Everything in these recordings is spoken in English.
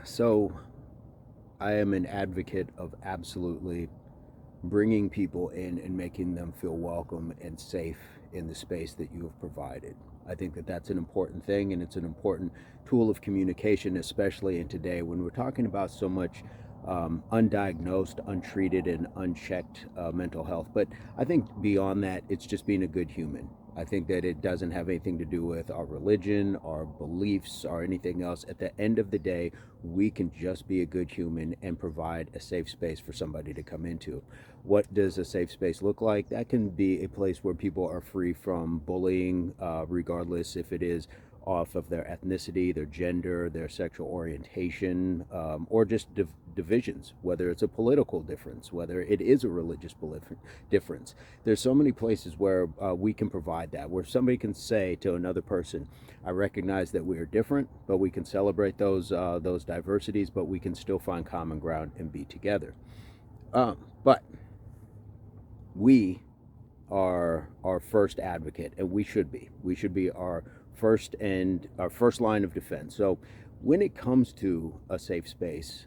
So I am an advocate of absolutely bringing people in and making them feel welcome and safe in the space that you have provided. I think that that's an important thing, and it's an important tool of communication, especially in today when we're talking about so much undiagnosed, untreated, and unchecked mental health. But I think beyond that, it's just being a good human. I think that it doesn't have anything to do with our religion, our beliefs, or anything else. At the end of the day, we can just be a good human and provide a safe space for somebody to come into. What does a safe space look like? That can be a place where people are free from bullying, regardless if it is off of their ethnicity, their gender, their sexual orientation, or just divisions, whether it's a political difference, whether it is a religious difference. There's so many places where we can provide that, where somebody can say to another person, I recognize that we are different, but we can celebrate those diversities, but we can still find common ground and be together. But we are our first advocate, and we should be our first line of defense. So when it comes to a safe space,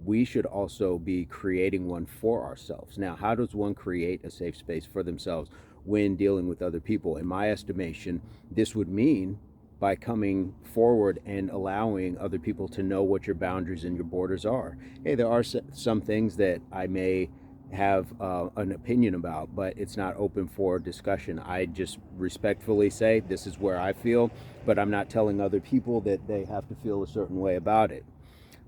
we should also be creating one for ourselves. Now, how does one create a safe space for themselves when dealing with other people? In my estimation, this would mean by coming forward and allowing other people to know what your boundaries and your borders are. Hey, there are some things that I may have an opinion about, but it's not open for discussion. I just respectfully say this is where I feel, but I'm not telling other people that they have to feel a certain way about it.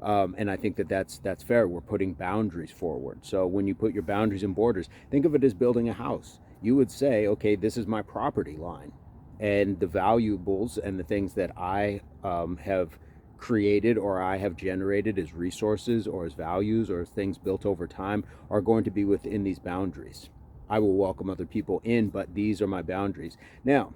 And I think that that's fair. We're putting boundaries forward. So when you put your boundaries and borders, think of it as building a house. You would say, okay, this is my property line, and the valuables and the things that I have created or I have generated as resources or as values or as things built over time are going to be within these boundaries. I will welcome other people in, but these are my boundaries. Now,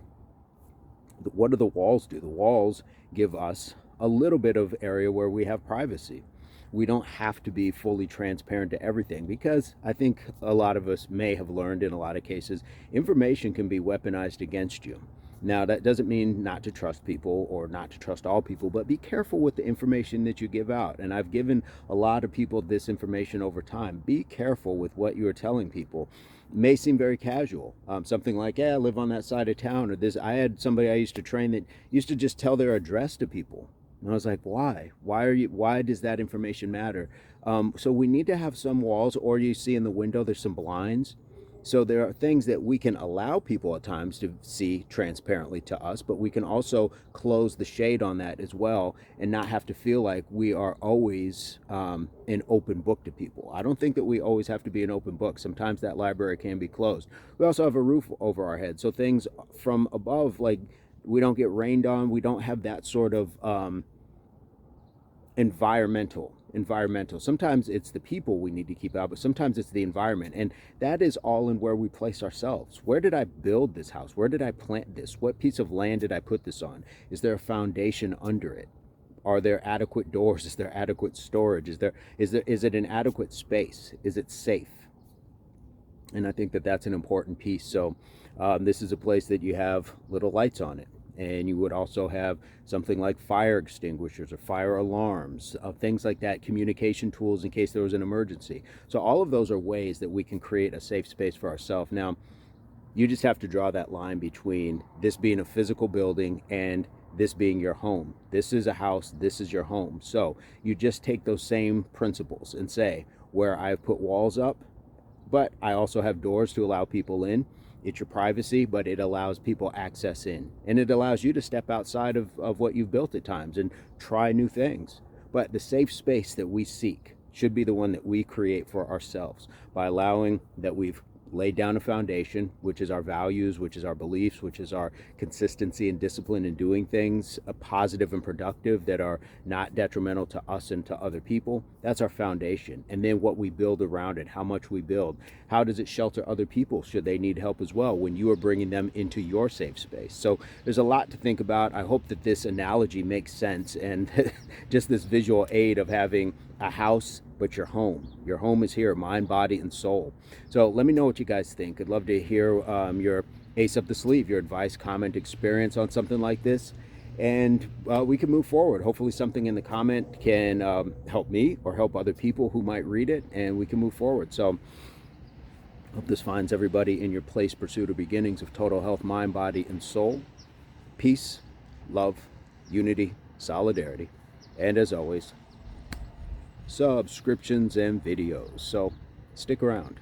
what do the walls do? The walls give us a little bit of area where we have privacy. We don't have to be fully transparent to everything, because I think a lot of us may have learned in a lot of cases information can be weaponized against you. Now, that doesn't mean not to trust people or not to trust all people, but be careful with the information that you give out. And I've given a lot of people this information over time. Be careful with what you are telling people. It may seem very casual. Something like, yeah, I live on that side of town, or this. I had somebody I used to train that used to just tell their address to people. And I was like, why? Why does that information matter? So we need to have some walls, or you see in the window, there's some blinds. So there are things that we can allow people at times to see transparently to us, but we can also close the shade on that as well and not have to feel like we are always an open book to people. I don't think that we always have to be an open book. Sometimes that library can be closed. We also have a roof over our head. So things from above, like we don't get rained on, we don't have that sort of environmental. Sometimes it's the people we need to keep out, but sometimes it's the environment, and that is all in where we place ourselves. Where did I build this house? Where did I plant this? What piece of land did I put this on? Is there a foundation under it? Are there adequate doors? Is there adequate storage? Is it an adequate space? Is it safe? And I think that that's an important piece. So this is a place that you have little lights on it, and you would also have something like fire extinguishers or fire alarms, things like that, communication tools in case there was an emergency. So all of those are ways that we can create a safe space for ourselves. Now, you just have to draw that line between this being a physical building and this being your home. This is a house, this is your home. So you just take those same principles and say, where I've put walls up, but I also have doors to allow people in. It's your privacy, but it allows people access in. And it allows you to step outside of what you've built at times and try new things. But the safe space that we seek should be the one that we create for ourselves by allowing that we've laid down a foundation, which is our values, which is our beliefs, which is our consistency and discipline in doing things positive and productive that are not detrimental to us and to other people. That's our foundation. And then what we build around it, how much we build, how does it shelter other people should they need help as well when you are bringing them into your safe space. So there's a lot to think about. I hope that this analogy makes sense, and just this visual aid of having a house, but your home is here, mind, body, and soul. So let me know what you guys think. I'd love to hear your ace up the sleeve, your advice, comment, experience on something like this. and we can move forward. Hopefully something in the comment can help me or help other people who might read it, and we can move forward. So hope this finds everybody in your place, pursuit or beginnings of total health, mind, body, and soul. Peace, love, unity, solidarity, and as always, subscriptions and videos. So stick around.